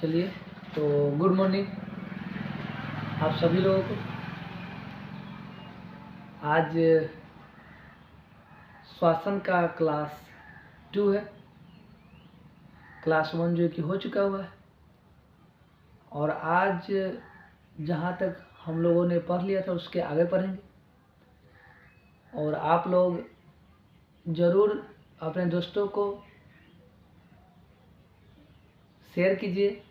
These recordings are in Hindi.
चलिए, तो गुड मॉर्निंग आप सभी लोगों को। आज श्वासन का क्लास 2 है। क्लास 1 जो कि हो चुका हुआ है, और आज जहाँ तक हम लोगों ने पढ़ लिया था उसके आगे पढ़ेंगे। और आप लोग ज़रूर अपने दोस्तों को शेयर कीजिए,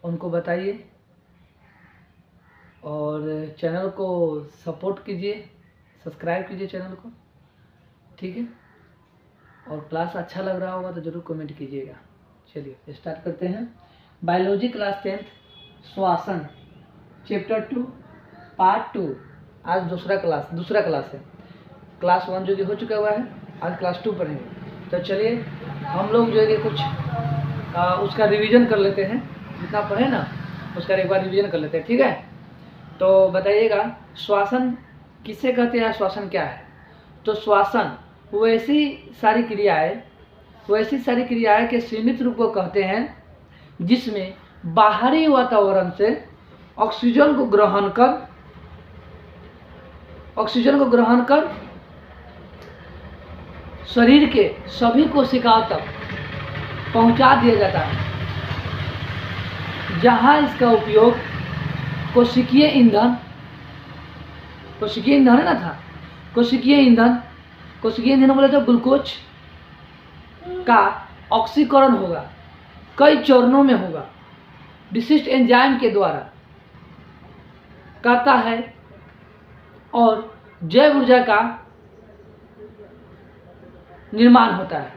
उनको बताइए और चैनल को सपोर्ट कीजिए, सब्सक्राइब कीजिए चैनल को, ठीक है। और क्लास अच्छा लग रहा होगा तो ज़रूर कमेंट कीजिएगा। चलिए स्टार्ट करते हैं। बायोलॉजी क्लास 10 श्वासन चैप्टर 2 पार्ट 2। आज दूसरा क्लास है। क्लास 1 जो कि हो चुका हुआ है, आज क्लास 2 पढ़ेंगे। तो चलिए हम लोग जो है कि कुछ उसका रिवीजन कर लेते हैं। जितना पढ़े ना उसका एक बार रिवीजन कर लेते हैं, ठीक है। तो बताइएगा श्वासन किसे कहते हैं, श्वासन क्या है। तो श्वासन वो ऐसी सारी क्रियाएं के सीमित रूप को कहते हैं जिसमें बाहरी वातावरण से ऑक्सीजन को ग्रहण कर शरीर के सभी कोशिकाओं तक पहुंचा दिया जाता है, जहां इसका उपयोग कोशिकीय ईंधन है ना था। कोशिकीय ईंधन बोले तो ग्लूकोज का ऑक्सीकरण होगा, कई चरणों में होगा, विशिष्ट एंजाइम के द्वारा करता है, और जैव ऊर्जा का निर्माण होता है।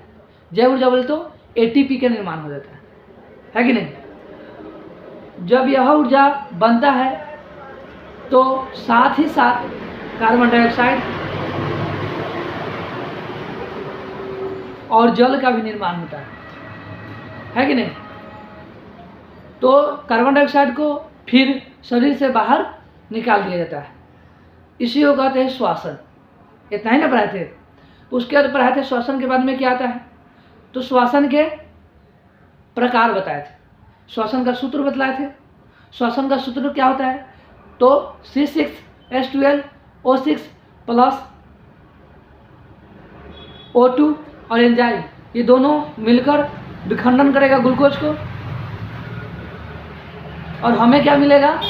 जैव ऊर्जा बोले तो एटीपी का निर्माण हो जाता है कि नहीं। जब यह ऊर्जा बनता है तो साथ ही साथ कार्बन डाइऑक्साइड और जल का भी निर्माण होता है कि नहीं। तो कार्बन डाइऑक्साइड को फिर शरीर से बाहर निकाल दिया जाता है, इसी को कहते हैं श्वासन। इतना ही ना पढ़ाए थे। उसके बाद पढ़ाए थे श्वासन के बाद में क्या आता है। तो श्वासन के प्रकार बताए थे, श्वासन का सूत्र बतलाए थे। श्वासन का सूत्र क्या होता है, तो C6H12O6 प्लस O2 और एंजाइम, ये दोनों मिलकर विखंडन करेगा ग्लूकोज को, और हमें क्या मिलेगा,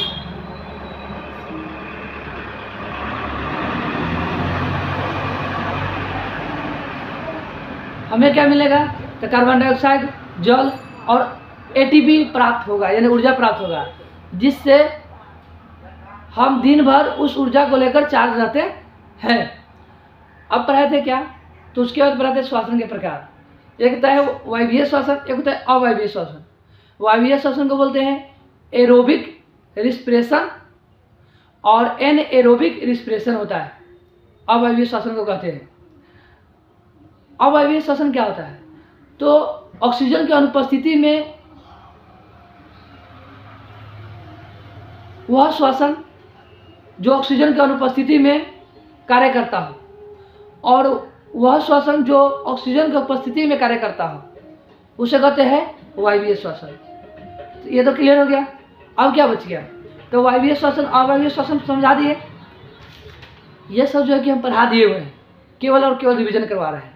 तो कार्बन डाइऑक्साइड, जल और एटीपी प्राप्त होगा, यानी ऊर्जा प्राप्त होगा, जिससे हम दिन भर उस ऊर्जा को लेकर चार्ज रहते हैं। अब पढ़ाए थे क्या, तो उसके बाद पढ़ाए थे श्वासन के प्रकार। एक होता है वायवीय श्वासन, एक होता है अवायवीय श्वासन। वायवीय श्वासन को बोलते हैं एरोबिक रिस्पिरेशन, और एनएरोबिक रिस्पिरेशन होता है। अवायवीय श्वासन को कहते हैं। अवायवीय श्वसन क्या होता है, तो ऑक्सीजन की अनुपस्थिति में वह श्वसन जो ऑक्सीजन की अनुपस्थिति में कार्य करता हो, और वह श्वसन जो ऑक्सीजन की उपस्थिति में कार्य करता हो, उसे कहते हैं वायवीय श्वसन। तो ये तो क्लियर हो गया। अब क्या बच गया, तो वायवीय श्वसन अवायवीय श्वसन समझा दिए। ये सब जो है कि हम पढ़ा दिए हुए हैं, केवल और केवल रिवीजन करवा रहे हैं।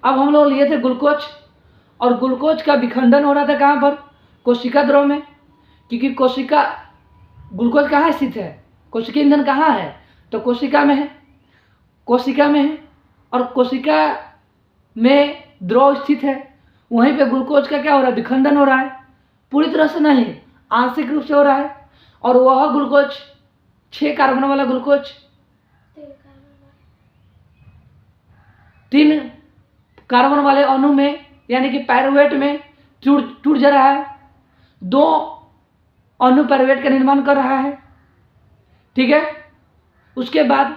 अब हम लोग लिए थे ग्लूकोज, और ग्लूकोज का विखंडन हो रहा था कहाँ पर, कोशिका द्रव में, क्योंकि ग्लूकोज कहाँ स्थित है, कोशिकीय ईंधन कहाँ है, तो कोशिका में है, और कोशिका में द्रव स्थित है। वहीं पे ग्लूकोज का क्या हो रहा है, विखंडन हो रहा है। पूरी तरह से नहीं, आंशिक रूप से हो रहा है। और वह ग्लूकोज 6 कार्बन वाला ग्लूकोज 3 कार्बन वाले अणु में, यानी कि पायरुवेट में टूट जा रहा है। 2 अणु पायरुवेट का निर्माण कर रहा है, ठीक है। उसके बाद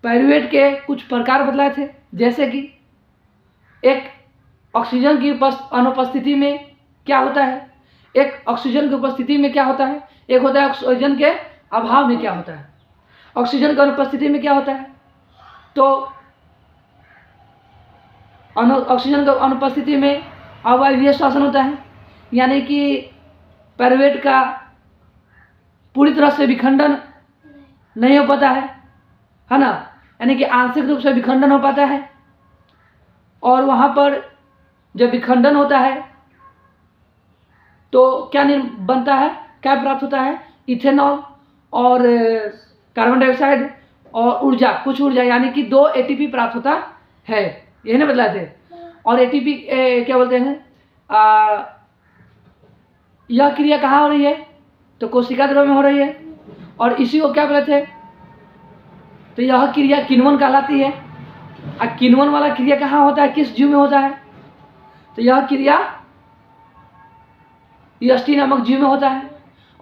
पायरुवेट के कुछ प्रकार बतलाए थे, जैसे कि एक ऑक्सीजन की अनुपस्थिति में क्या होता है, एक ऑक्सीजन की उपस्थिति में क्या होता है, एक होता है ऑक्सीजन के अभाव में क्या होता है। ऑक्सीजन की अनुपस्थिति में क्या होता है, तो ऑक्सीजन की अनुपस्थिति में अवायवीय श्वसन होता है, यानी कि पायरुवेट का पूरी तरह से विखंडन नहीं हो पाता है ना, यानी कि आंशिक रूप से विखंडन हो पाता है। और वहाँ पर जब विखंडन होता है तो क्या बनता है, क्या प्राप्त होता है, इथेनॉल और कार्बन डाइऑक्साइड और ऊर्जा, कुछ ऊर्जा, यानी कि 2 एटीपी प्राप्त होता है, यही ना बतलाते हैं। और एटीपी क्या बोलते हैं, यह क्रिया कहाँ हो रही है, तो कोशिका द्रव्य में हो रही है, और इसी को क्या बोलते हैं, तो यह क्रिया किण्वन कहलाती है। और किण्वन वाला क्रिया कहाँ होता है, किस जीव में होता है, तो यह क्रिया यष्टि नामक जीव में होता है।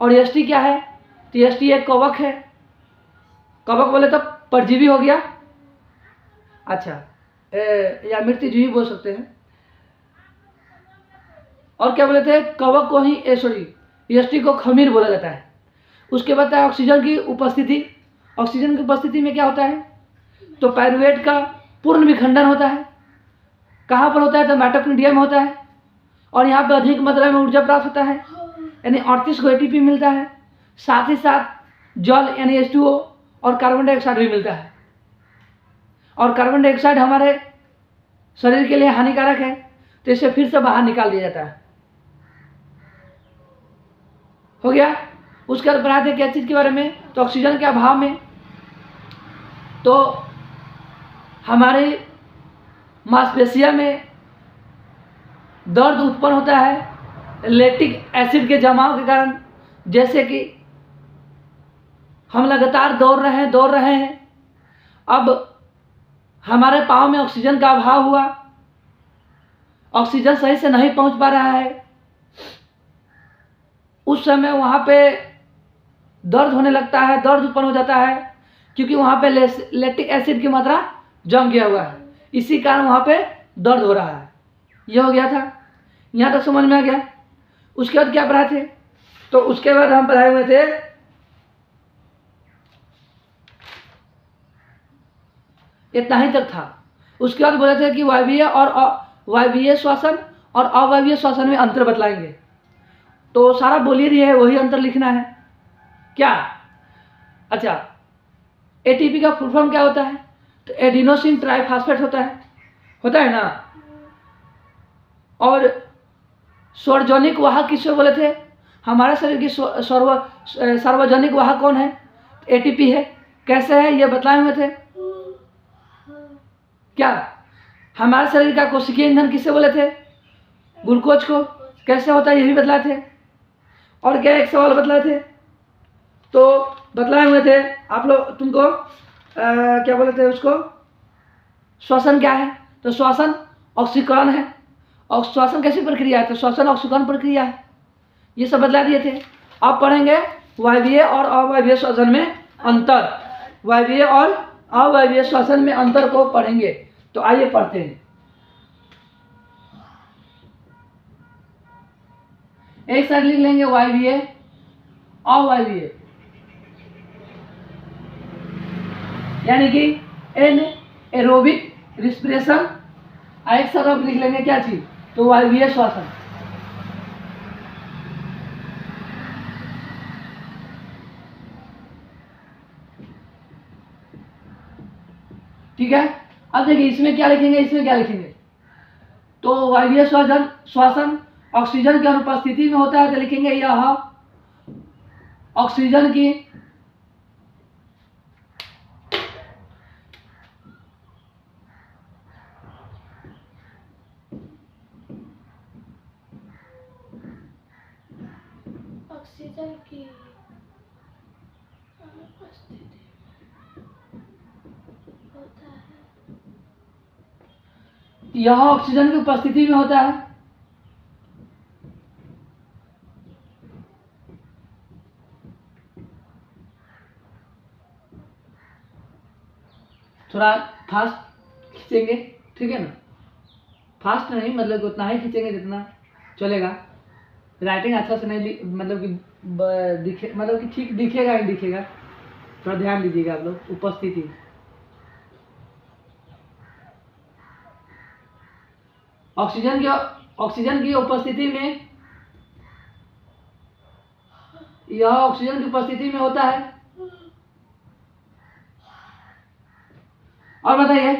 और यष्टि क्या है, तो यष्टि एक कवक है, कवक बोले तो परजीवी हो गया, अच्छा, या मृत्युजीवी बोल सकते हैं। और क्या बोले थे, कवक को ही यष्टि को खमीर बोला जाता है। उसके बाद है ऑक्सीजन की उपस्थिति। ऑक्सीजन की उपस्थिति में क्या होता है, तो पायरुवेट का पूर्ण विखंडन होता है। कहाँ पर होता है, तो माइटोकॉन्ड्रिया में होता है, और यहाँ पे अधिक मात्रा में ऊर्जा प्राप्त होता है, यानी 38 को एटीपी मिलता है। साथ ही साथ जल यानी H2O और कार्बन डाइऑक्साइड भी मिलता है। और कार्बन डाइऑक्साइड हमारे शरीर के लिए हानिकारक है, तो इसे फिर से बाहर निकाल दिया जाता है। हो गया। उसके बाद बात है क्या चीज़ के बारे में, तो ऑक्सीजन के अभाव में तो हमारे मांसपेशियों में दर्द उत्पन्न होता है लैक्टिक एसिड के जमाव के कारण। जैसे कि हम लगातार दौड़ रहे हैं, अब हमारे पाँव में ऑक्सीजन का अभाव हुआ, ऑक्सीजन सही से नहीं पहुंच पा रहा है, उस समय वहाँ पे दर्द होने लगता है, दर्द उत्पन्न हो जाता है, क्योंकि वहाँ पे लैक्टिक एसिड की मात्रा जम गया हुआ है, इसी कारण वहाँ पे दर्द हो रहा है। यह हो गया था, यहाँ तक समझ में आ गया। उसके बाद क्या पढ़ाए थे, तो उसके बाद हम पढ़ाए हुए थे इतना ही तक था। उसके बाद बोले थे कि वायवीय श्वसन और अवायवीय श्वसन में अंतर बतलाएंगे। तो सारा बोलिए रही है, वही अंतर लिखना है क्या। अच्छा, एटीपी का फुल फॉर्म क्या होता है, तो एडिनोसिन ट्राइफॉस्फेट होता है ना। और सार्वजनिक वाहक किसको बोले थे, हमारे शरीर की सार्वजनिक वाहक कौन है, एटीपी है। कैसे है ये बतलाए हुए थे क्या। हमारे शरीर का कोशिकीय ईंधन किससे बोले थे, ग्लूकोज को। कैसे होता है ये भी बतलाए थे। और क्या एक सवाल बतलाए थे, तो बतलाए हुए थे आप लोग, तुमको क्या बोले थे उसको, श्वसन क्या है, तो श्वसन ऑक्सीकरण है। और श्वसन कैसी प्रक्रिया है, तो श्वसन ऑक्सीकरण प्रक्रिया है। ये सब बतला दिए थे। अब पढ़ेंगे वायवीय और अवायवीय श्वसन में अंतर। वायवीय और अवायवीय श्वसन में अंतर को पढ़ेंगे। तो आइए पढ़ते हैं। एक साइड लिख लेंगे वायवीय अवायवीय, यानी कि एन एरोबिक रिस्पिरेशन। एक तरफ लिख लेंगे क्या चीज, तो वायवीय श्वसन। ठीक है। अब देखिए इसमें क्या लिखेंगे, तो वायवीय श्वसन ऑक्सीजन की अनुपस्थिति में होता है, तो लिखेंगे यह ऑक्सीजन की अनुपस्थिति होता है, यह ऑक्सीजन की उपस्थिति में होता है। थोड़ा फास्ट खींचेंगे, ठीक है ना, फास्ट नहीं, मतलब कि उतना ही खींचेंगे जितना चलेगा। राइटिंग अच्छा से नहीं मतलब कि दिखे, मतलब कि ठीक दिखेगा ही दिखेगा। थोड़ा ध्यान दीजिएगा आप लोग। उपस्थिति, ऑक्सीजन की उपस्थिति में, यह ऑक्सीजन की उपस्थिति में होता है। और बताइए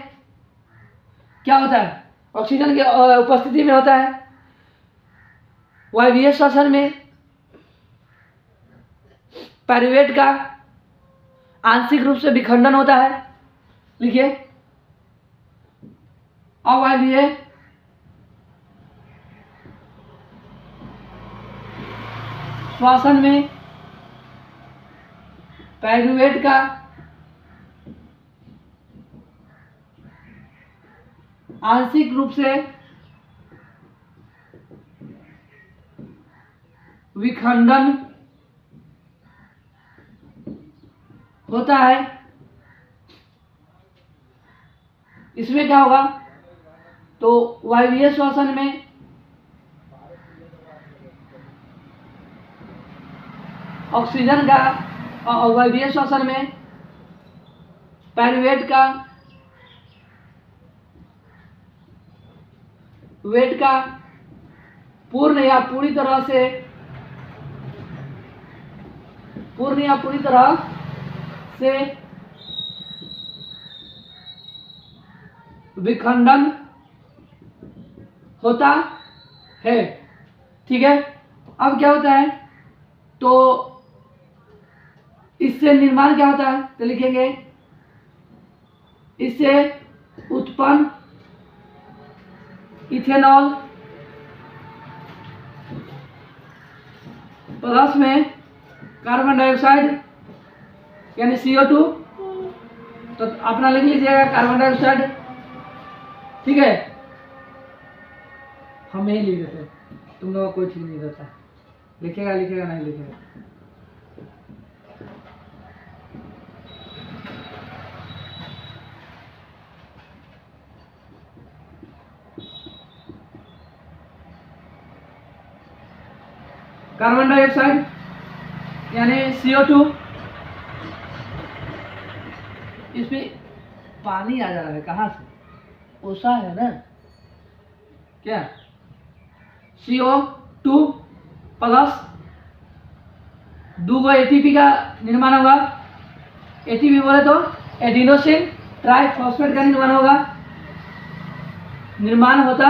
क्या होता है, ऑक्सीजन की उपस्थिति में होता है वायवीय श्वसन में पाइरूवेट का आंशिक रूप से विखंडन होता है। लिखिए, अवायवीय श्वसन में पाइरूवेट का आंशिक रूप से विखंडन होता है। इसमें क्या होगा, तो वायवीय श्वसन में ऑक्सीजन का, वायवीय श्वसन में पाइरूवेट का वेट का पूर्ण या पूरी तरह से विखंडन होता है। ठीक है, अब क्या होता है, तो इससे निर्माण क्या होता है, तो लिखेंगे इससे उत्पन्न इथेनॉल प्लस में कार्बन डाइऑक्साइड यानी CO2, तो अपना लिख लीजिएगा कार्बन डाइऑक्साइड। ठीक है, हम यही लिख देते, तुम लोगों को कोई ठीक नहीं रहता, लिखेगा नहीं लिखेगा। कार्बन डाइऑक्साइड यानी CO2, इसमें पानी आ जा रहा है, कहाँ से, ओसा है ना, क्या CO2 प्लस 2 ATP का निर्माण होगा। ATP बोले तो एडिनोसिन ट्राइफॉस्फेट का निर्माण होगा, निर्माण होता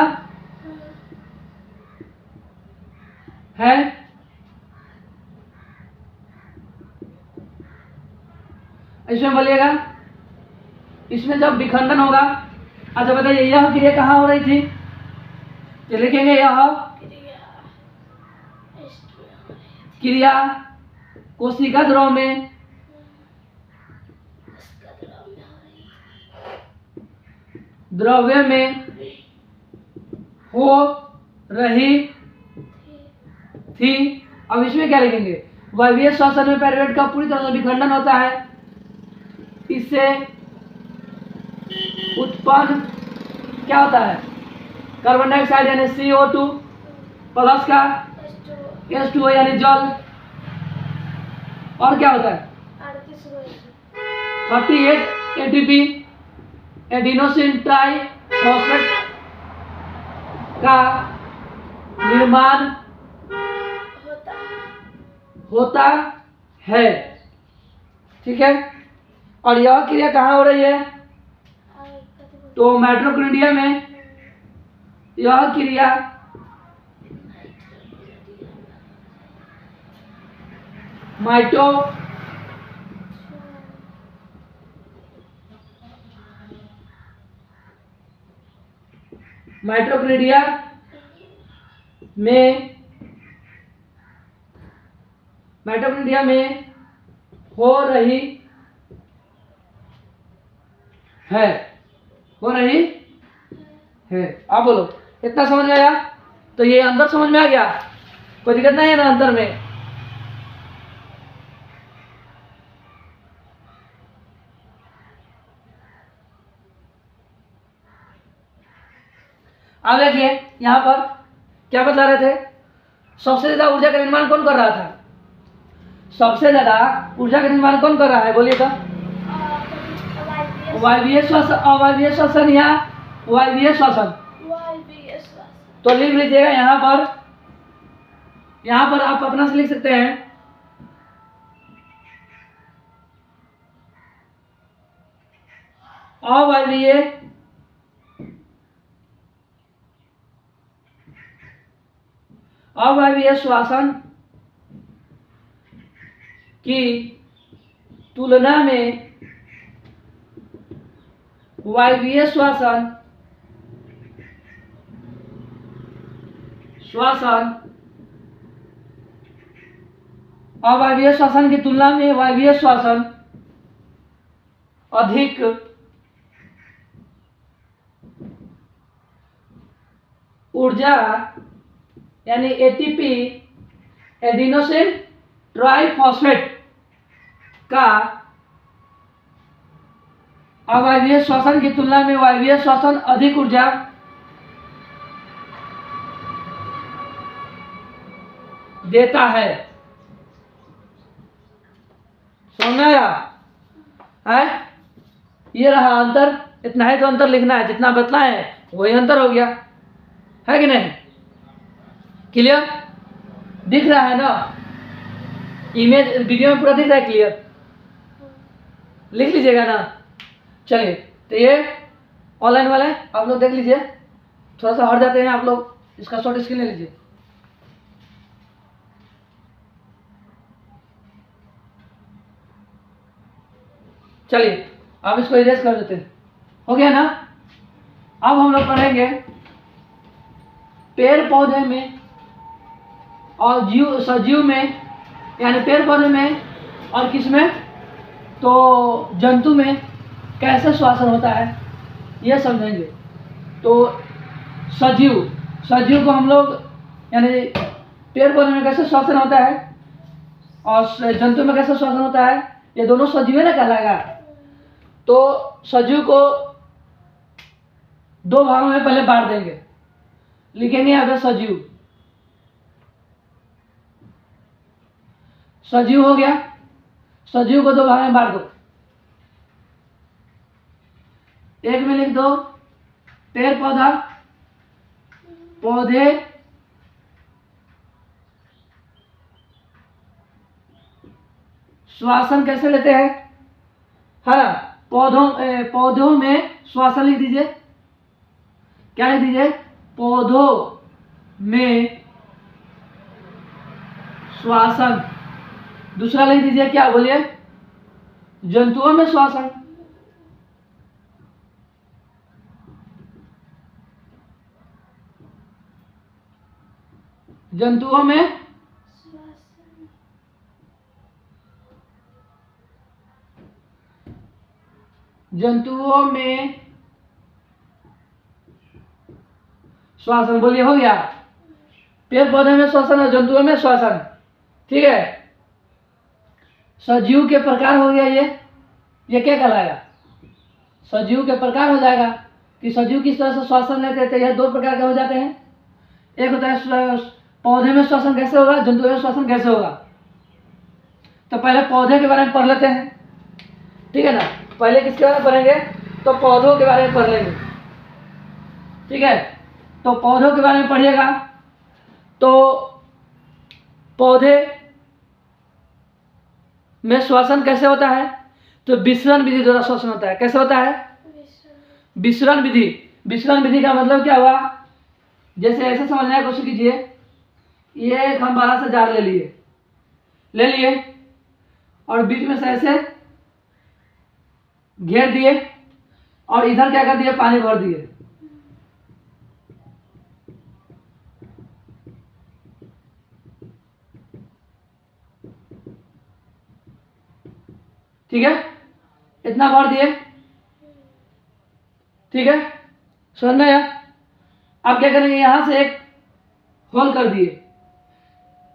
है। इसमें बोलिएगा, इसमें जब विखंडन होगा, अच्छा बताइए यह क्रिया कहाँ हो रही थी, तो लिखेंगे यह क्रिया कोशिका द्रव में द्रव्य में हो रही थी। अब इसमें क्या लिखेंगे, वायवीय श्वसन में पाइरूवेट का पूरी तरह से विखंडन होता है, इससे उत्पन्न क्या होता है, कार्बन डाइऑक्साइड यानी CO2 प्लस का H2O यानी जल, और क्या होता है 38 ATP एडिनोसिन ट्राइफॉस्फेट का निर्माण होता है। ठीक है, और यह क्रिया कहाँ हो रही है, तो माइटोकॉन्ड्रिया में यह क्रिया माइटोकॉन्ड्रिया में हो रही है, आप बोलो इतना समझ में आया, तो ये अंदर समझ में आ गया, कोई दिक्कत नहीं है ना अंदर में। अब देखिए यहाँ पर क्या बता रहे थे, सबसे ज्यादा ऊर्जा का निर्माण कौन कर रहा था, सबसे ज्यादा ऊर्जा का निर्माण कौन कर रहा है, बोलिए तो वायवीय श्वसन या वायवीय श्वसन, तो लिख लीजिएगा यहाँ पर आप अपना से लिख सकते हैं अवायवीय श्वसन की तुलना में वायवीय श्वसन अवायवीय श्वसन की तुलना में वायवीय श्वसन अधिक ऊर्जा यानी एटीपी एडिनोसिन ट्राइफॉस्फेट का अवायवीय श्वसन की तुलना में वायवीय श्वसन अधिक ऊर्जा देता है। समझ आया है? ये रहा अंतर, इतना है तो अंतर लिखना है, जितना बतला है वही अंतर हो गया, है कि नहीं? क्लियर दिख रहा है ना? इमेज वीडियो में पूरा दिख रहा है, क्लियर लिख लीजिएगा ना। चलिए, तो ये ऑनलाइन वाला है, आप लोग देख लीजिए, थोड़ा सा हट जाते हैं आप लोग, इसका शॉर्ट स्क्रीन ले लीजिए। चलिए अब इसको इरेज कर देते हैं, हो गया ना? अब हम लोग पढ़ेंगे पेड़ पौधे में और सजीव में, यानी पेड़ पौधे में और किस में, तो जंतु में कैसे श्वसन होता है ये समझेंगे। तो सजीव को हम लोग यानी पेड़ पौधे में कैसे श्वसन होता है और जंतु में कैसे श्वसन होता है, ये दोनों सजीव ना कहलाएगा। तो सजीव को दो भागों में पहले बांट देंगे, लिखेंगे यहाँ पे सजीव हो गया। सजीव को दो भाग में बांट दो, एक में लिख दो पेड़ पौधे श्वसन कैसे लेते हैं, है ना? पौधों में श्वसन लिख दीजिए, क्या लिख दीजिए? पौधों में श्वसन। दूसरा लिख दीजिए, क्या बोलिए? जंतुओं में श्वसन। जंतुओं में श्वसन। बोलिए, हो गया? पेड़ पौधे में श्वसन और जंतुओं में श्वसन, ठीक है? सजीव के प्रकार हो गया ये क्या कहलाएगा? सजीव के प्रकार हो जाएगा कि सजीव किस तरह से श्वसन लेते थे। यह दो प्रकार के हो जाते हैं, एक होता है पौधे में श्वसन कैसे होगा, जंतु में श्वसन कैसे होगा। तो पहले पौधे के बारे में पढ़ लेते हैं, ठीक है ना? पहले किसके बारे में पढ़ेंगे? तो पौधों के बारे में पढ़ लेंगे, ठीक है? तो पौधों के बारे में पढ़िएगा। तो पौधे में श्वसन कैसे होता है? तो विसरण विधि द्वारा श्वसन होता है। कैसे होता है? विसरण विधि। विसरण विधि का मतलब क्या हुआ? जैसे ऐसे समझने की कोशिश कीजिए, ये एक हम बड़ा सा जार ले लिए और बीच में से ऐसे घेर दिए और इधर क्या कर दिए? पानी भर दिए। ठीक है, इतना भर दिए, ठीक है? समझ में आया? अब क्या करेंगे? यहां से एक होल कर दिए।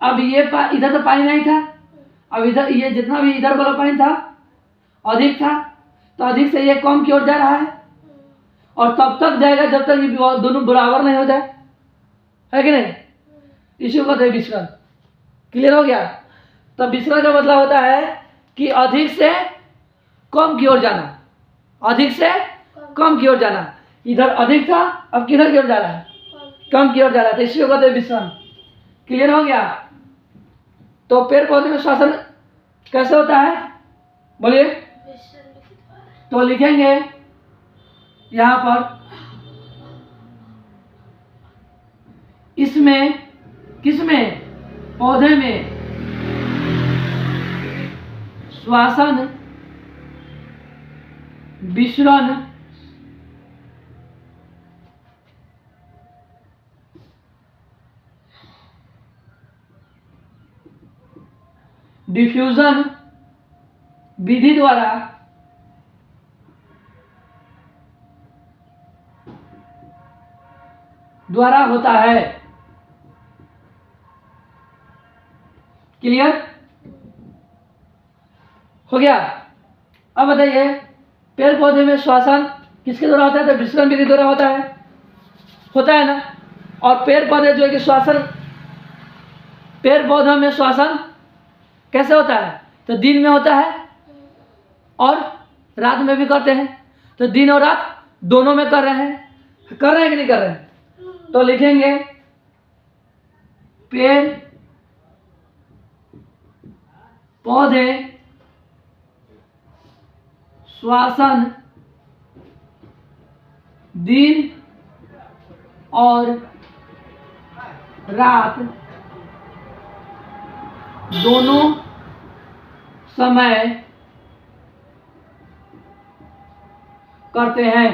अब ये इधर तो पानी नहीं था, अब इधर ये जितना भी इधर वाला पानी था अधिक था, तो अधिक से ये कम की ओर जा रहा है और तब तक जाएगा जब तक ये दोनों बराबर नहीं हो जाए, है कि नहीं? इसी को कहते हैं विसरण। क्लियर हो गया? तब विसरण का मतलब होता है कि अधिक से कम की ओर जाना, अधिक से कम की ओर जाना। इधर अधिक था, अब किधर की ओर जा रहा है? कम की ओर जा रहा है, तो इसी को कहते हैं विसरण। क्लियर हो गया? तो पेड़ पौधे में श्वसन कैसे होता है, बोलिए? तो लिखेंगे यहां पर, इसमें, किसमें? पौधे में श्वसन विसरण डिफ्यूजन विधि द्वारा होता है। क्लियर हो गया? अब बताइए, पेड़ पौधे में श्वसन किसके द्वारा होता है? तो विसरण विधि द्वारा होता है ना। और पेड़ पौधे जो है कि श्वसन, पेड़ पौधों में श्वसन कैसे होता है? तो दिन में होता है और रात में भी करते हैं। तो दिन और रात दोनों में कर रहे हैं कि नहीं कर रहे हैं? तो लिखेंगे पेड़ पौधे श्वसन दिन और रात दोनों समय करते हैं।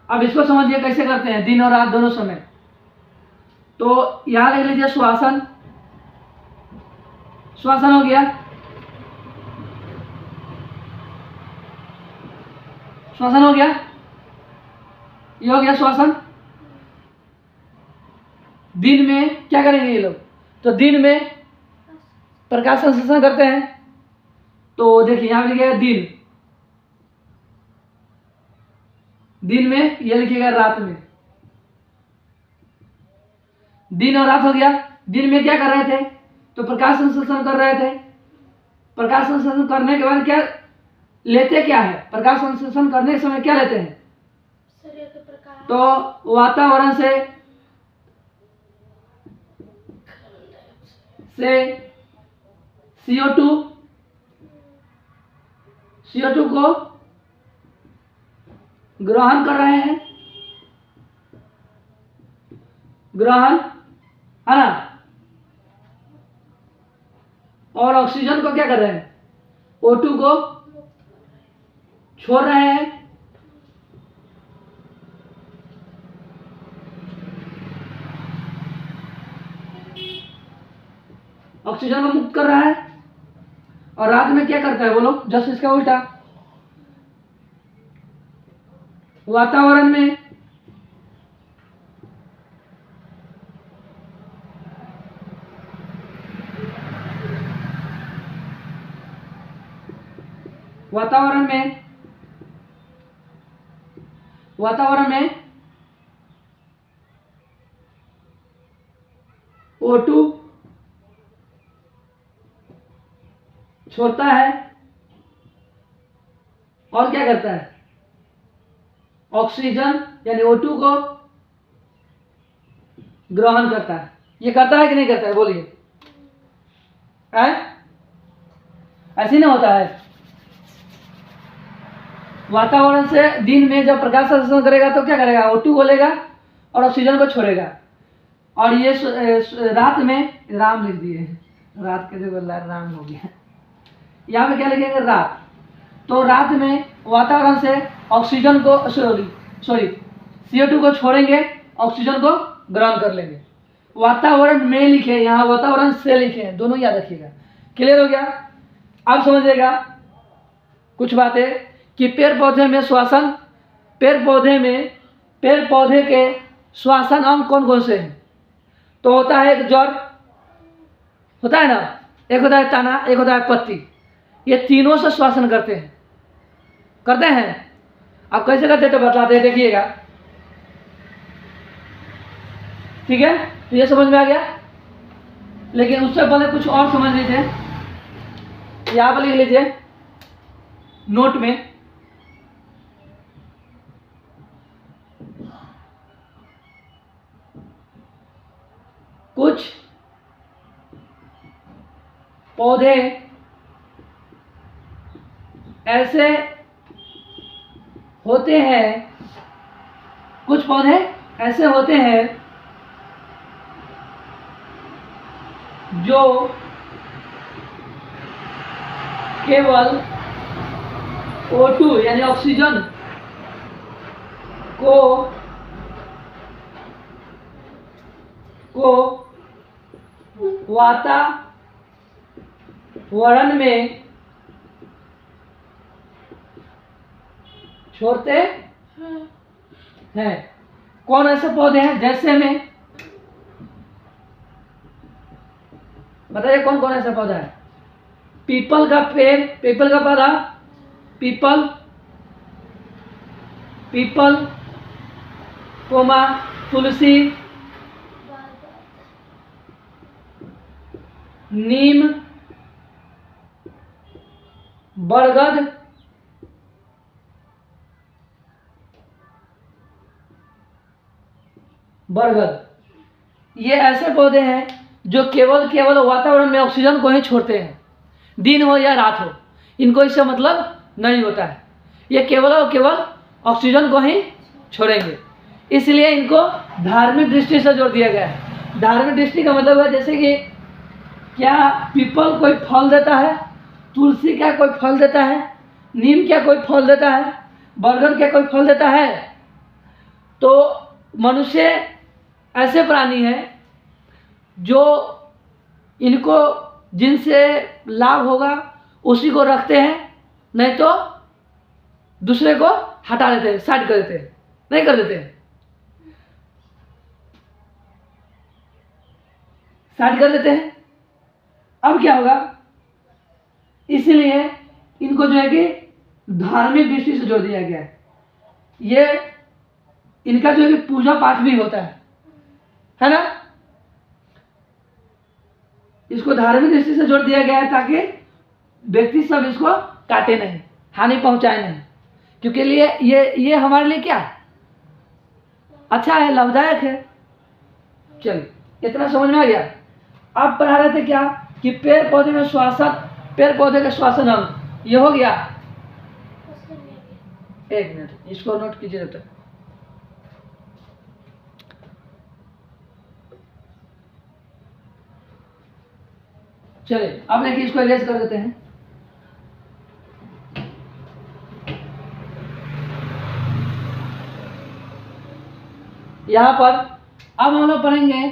अब इसको समझिए कैसे करते हैं, दिन और रात दोनों समय। तो यहां लिख लीजिए श्वसन, श्वसन हो गया, श्वसन हो गया, ये हो गया श्वसन। दिन में क्या करेंगे ये लोग? तो दिन में प्रकाश संश्लेषण करते हैं। तो देखिए यहां लिखिएगा दिन, दिन में, ये लिखिएगा रात में। दिन और रात हो गया। दिन में क्या कर रहे थे? तो प्रकाश संश्लेषण कर रहे थे। प्रकाश संश्लेषण करने के बाद क्या लेते, क्या है? प्रकाश संश्लेषण करने के समय क्या लेते हैं? सूर्य के प्रकाश। तो वातावरण से CO2 को ग्रहण कर रहे हैं, ग्रहण है ना, और ऑक्सीजन को क्या कर रहे हैं? O2 को छोड़ रहे हैं। ऑक्सीजन को मुक्त कर रहा है। और रात में क्या करता है बोलो? जस्ट इसका उल्टा, वातावरण में O2 छोड़ता है और क्या करता है? ऑक्सीजन यानी O2 को ग्रहण करता है। ये करता है कि नहीं करता है, बोलिए? ऐसे नहीं होता है। वातावरण से दिन में जब प्रकाश संश्लेषण करेगा तो क्या करेगा? O2 को लेगा और ऑक्सीजन को छोड़ेगा। और ये रात में, राम लिख दिए, रात के जगह राम हो गया। यहाँ पे क्या लिखेंगे? रात। तो रात में वातावरण से ऑक्सीजन को, सॉरी CO2 को छोड़ेंगे, ऑक्सीजन को ग्रहण कर लेंगे। वातावरण में लिखे, यहाँ वातावरण से लिखे, दोनों याद रखिएगा। क्लियर हो गया? अब समझिएगा कुछ बातें कि पेड़ पौधे में श्वसन, पेड़ पौधे के श्वसन अंग कौन कौन से हैं? तो होता है एक जड़, होता है ना, एक होता है तना, एक होता है पत्ती। ये तीनों से श्वसन करते हैं। अब कैसे करते हैं तो बताते हैं, देखिएगा। ठीक है, तो ये समझ में आ गया। लेकिन उससे पहले कुछ और समझ लीजिए। यहाँ पर लिख लीजिए नोट में, पौधे ऐसे होते हैं, कुछ पौधे ऐसे होते हैं जो केवल O2 यानी ऑक्सीजन को वातावरण में छोड़ते हैं। कौन ऐसे पौधे हैं? जैसे में बताइए कौन कौन ऐसा पौधा है? पीपल का पेड़, पीपल का पौधा, पीपल, कोमा, तुलसी, नीम, बरगद, ये ऐसे पौधे हैं जो केवल वातावरण में ऑक्सीजन को ही छोड़ते हैं, दिन हो या रात हो, इनको इससे मतलब नहीं होता है। ये केवल और केवल ऑक्सीजन को ही छोड़ेंगे, इसलिए इनको धार्मिक दृष्टि से जोड़ दिया गया है। धार्मिक दृष्टि का मतलब है जैसे कि क्या पीपल कोई फल देता है, तुलसी क्या कोई फल देता है, नीम क्या कोई फल देता है, बरगद क्या कोई फल देता है। तो मनुष्य ऐसे प्राणी है जो इनको जिनसे लाभ होगा उसी को रखते हैं, नहीं तो दूसरे को हटा देते हैं, साइड कर देते हैं, नहीं कर देते हैं, साइड कर देते हैं। अब क्या होगा? इसलिए इनको जो है कि धार्मिक दृष्टि से जोड़ दिया गया है। ये इनका जो है कि पूजा पाठ भी होता है ना। इसको धार्मिक दृष्टि से जोड़ दिया गया है ताकि व्यक्ति सब इसको काटे नहीं, हानि पहुंचाए नहीं, क्योंकि ये हमारे लिए क्या अच्छा है, लाभदायक है। चलिए इतना समझ में आ गया। आप पढ़ा रहे थे क्या कि पेड़ पौधे में श्वासन, पेड़ पौधे का श्वासन अंग, ये हो गया। एक मिनट इसको नोट कीजिए तब तक। चलिए अब देखिए इसको इरेज कर देते हैं। यहां पर अब हम लोग पढ़ेंगे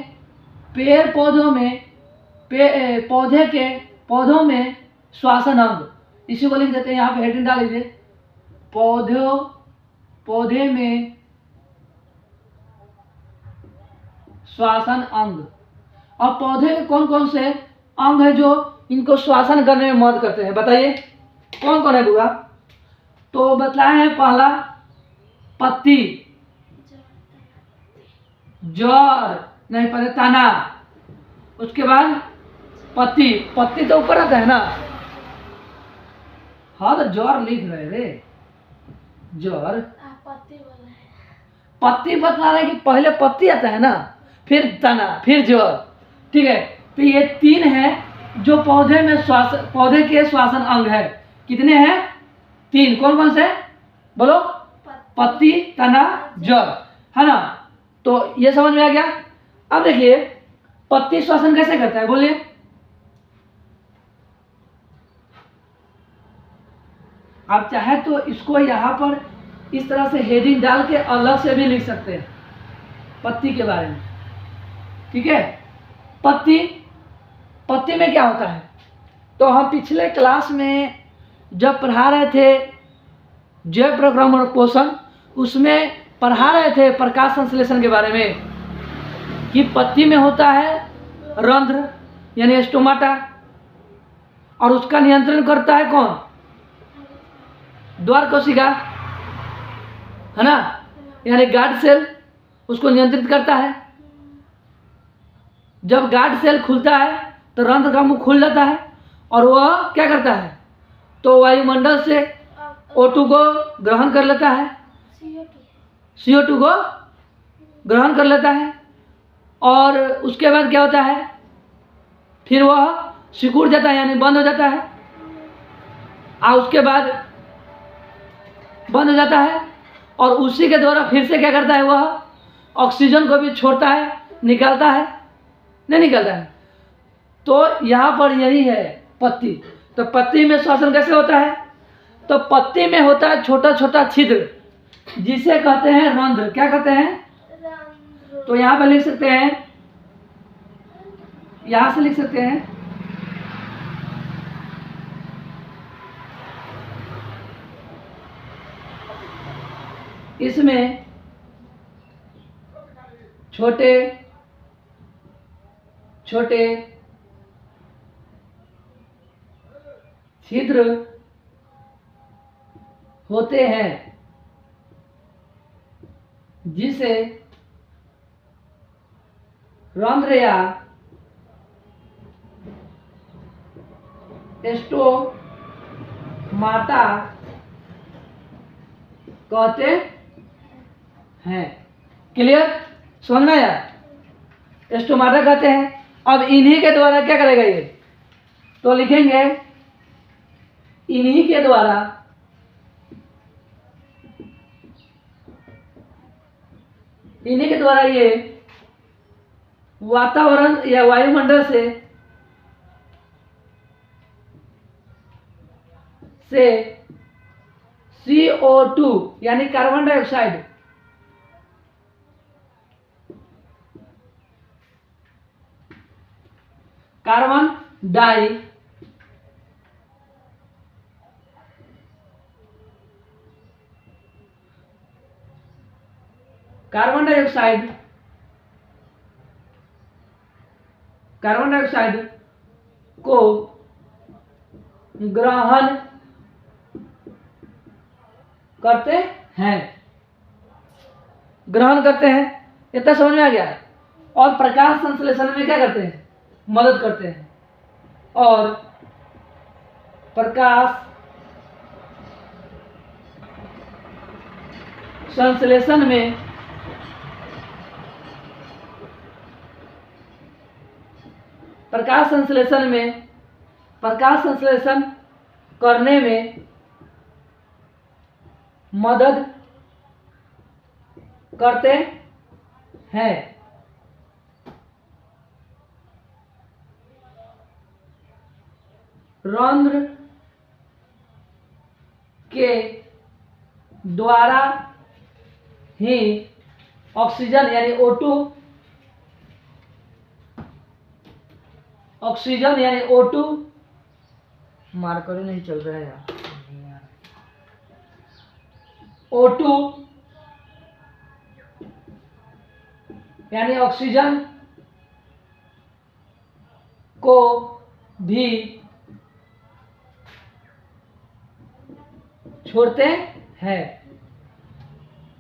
पेड़ पौधों में पौधों में श्वासन अंग। इसी को लिख देते हैं, यहाँ पे हेडिंग डाल लीजिए, पौधे में श्वासन अंग। और पौधे के कौन कौन से अंग है जो इनको श्वासन करने में मदद करते हैं? बताइए कौन कौन है बुआ? तो बतलाए हैं, पहला पत्ती, जड़ नहीं पहले तना, उसके बाद पत्ती। पत्ती तो ऊपर आता है ना। हाँ तो जड़ लिख रहे रे, जड़ पत्ती बता रहे कि पहले पत्ती आता है ना, फिर तना, फिर जड़। ठीक है, तो ये तीन है जो पौधे के श्वासन अंग है। कितने हैं? तीन। कौन कौन से बोलो? पत्ती, तना, जड़, है ना। तो ये समझ में आ गया। अब देखिए पत्ती श्वासन कैसे करता है, बोलिए। आप चाहे तो इसको यहाँ पर इस तरह से हेडिंग डाल के अलग से भी लिख सकते हैं पत्ती के बारे में। ठीक है, पत्ती में क्या होता है? तो हम पिछले क्लास में जब पढ़ा रहे थे जैव प्रक्रमण और पोषण, उसमें पढ़ा रहे थे प्रकाश संश्लेषण के बारे में कि पत्ती में होता है रंध्र यानी स्टोमाटा, और उसका नियंत्रण करता है कौन? द्वार कोशिका, है ना, यानी गार्ड सेल उसको नियंत्रित करता है। जब गार्ड सेल खुलता है तो रंध्र का मुंह खुल जाता है और वह क्या करता है? तो वायुमंडल से O2 को ग्रहण कर लेता है, CO2 को ग्रहण कर लेता है, और उसके बाद क्या होता है? फिर वह सिकुड़ जाता है यानी बंद हो जाता है, और उसके बाद बंद हो जाता है, और उसी के द्वारा फिर से क्या करता है, वह ऑक्सीजन को भी छोड़ता है, निकालता है, नहीं निकालता है। तो यहाँ पर यही है पत्ती। तो पत्ती में श्वसन कैसे होता है, तो पत्ती में होता है छोटा छोटा छिद्र, जिसे कहते हैं रंध्र। क्या कहते हैं, तो यहाँ पे लिख सकते हैं, यहाँ से लिख सकते हैं, इसमें छोटे छोटे छिद्र होते हैं, जिसे रंध्र या स्टोमाटा कहते हैं। क्लियर, समझ में आया? स्टोमाटा कहते हैं। अब इन्हीं के द्वारा क्या करेगा ये, तो लिखेंगे इन्हीं के द्वारा ये वातावरण या वायुमंडल से CO2 यानी कार्बन डाइऑक्साइड कार्बन डाइऑक्साइड को ग्रहण करते हैं, इतना समझ में आ गया। और प्रकाश संश्लेषण में क्या करते हैं, मदद करते हैं। और प्रकाश संश्लेषण करने में मदद करते हैं। रंध्र के द्वारा ही ऑक्सीजन यानी O2 मार्कर नहीं चल रहा है यार, O2 यानी ऑक्सीजन को भी छोड़ते हैं।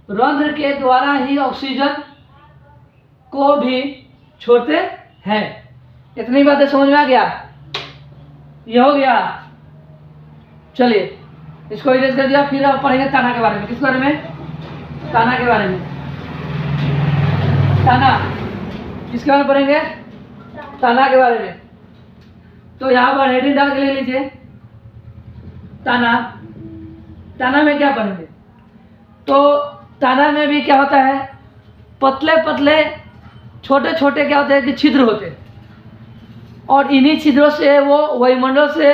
रंध्र के द्वारा ही ऑक्सीजन को भी छोड़ते हैं। इतनी बातें समझ में आ गया? ये हो गया। चलिए इसको इरेज कर दिया। फिर आप पढ़ेंगे ताना के बारे में। किस बारे में? ताना के बारे में। ताना किसके बारे में पढ़ेंगे? ताना के बारे में। तो यहाँ पर हेडिंग डाल के ले लीजिए ताना। ताना में क्या पढ़ेंगे? तो ताना में भी क्या होता है, पतले पतले छोटे छोटे क्या होते हैं कि छिद्र होते हैं, और इन्हीं छिद्रों से वो वायुमंडल से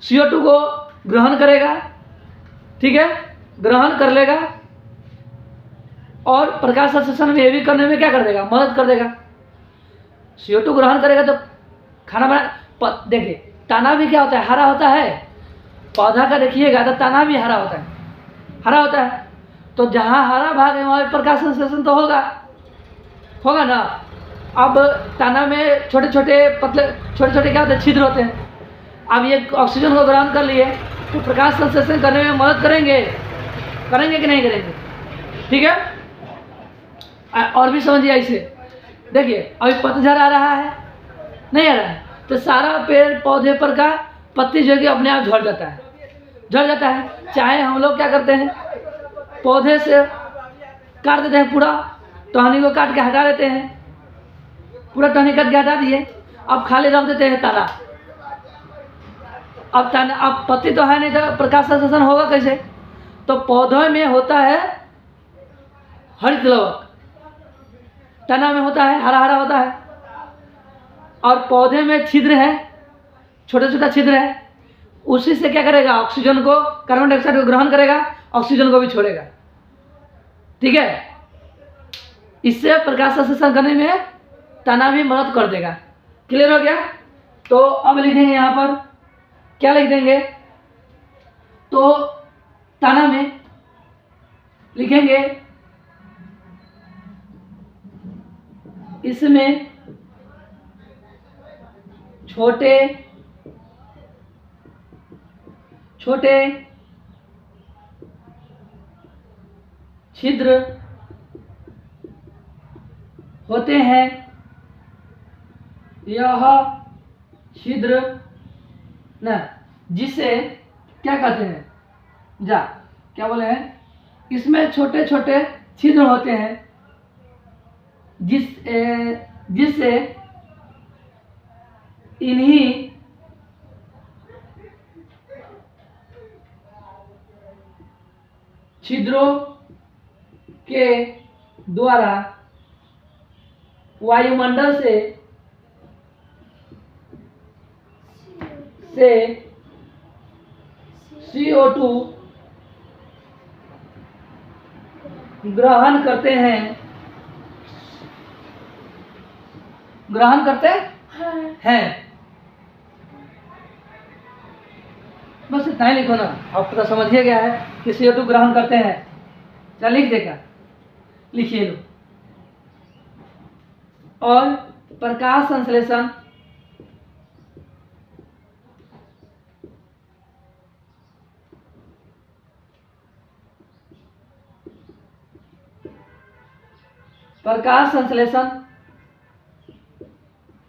CO2 को ग्रहण करेगा, ठीक है, ग्रहण कर लेगा, और प्रकाश संश्लेषण में ये भी करने में क्या कर देगा, मदद कर देगा। CO2 ग्रहण करेगा तो खाना बना। देखिए ताना भी क्या होता है, हरा होता है। पौधा का देखिएगा तो ताना भी हरा होता है, तो जहाँ हरा भाग है वहाँ प्रकाश संश्लेषण तो होगा ना। अब ताना में छोटे छोटे क्या होते हैं, छिद्र होते हैं। अब ये ऑक्सीजन को ग्रहण कर लिए तो प्रकाश संश्लेषण करने में मदद करेंगे कि नहीं करेंगे? ठीक है। और भी समझिए इसे। देखिए अभी पतझड़ आ रहा है, नहीं आ रहा है, तो सारा पेड़ पौधे पर का पत्ती जो है कि अपने आप झड़ जाता है। चाहे हम लोग क्या करते हैं, पौधे से काट देते हैं, पूरा टहनी को काट के हटा देते हैं, पूरा टहनी काट के हटा दिए, अब खाली रख देते हैं ताना। अब पत्ती तो है नहीं, तो प्रकाश संश्लेषण होगा कैसे? तो पौधों में होता है हरित लवक, तना में होता है हरा हरा होता है, और पौधे में छिद्र है, छोटा छोटा छिद्र है, उसी से क्या करेगा? ऑक्सीजन को, कार्बन डाइऑक्साइड को ग्रहण करेगा, ऑक्सीजन को भी छोड़ेगा। ठीक है, इससे प्रकाश संश्लेषण करने में तना भी मदद कर देगा। क्लियर हो गया? तो अब लिखेंगे यहाँ पर, क्या लिख देंगे? तो तना में लिखेंगे इसमें छोटे छोटे छिद्र होते हैं। यह छिद्र न जिसे क्या कहते हैं? क्या बोले हैं? इसमें छोटे छोटे छिद्र होते हैं जिससे इन्हीं छिद्रों के द्वारा वायुमंडल से CO2 ग्रहण करते हैं। बस इतना ही लिखो ना, अब पता समझिए गया है कि CO2 ग्रहण करते हैं। चल लिख देगा, लिखिए लो। और प्रकाश संश्लेषण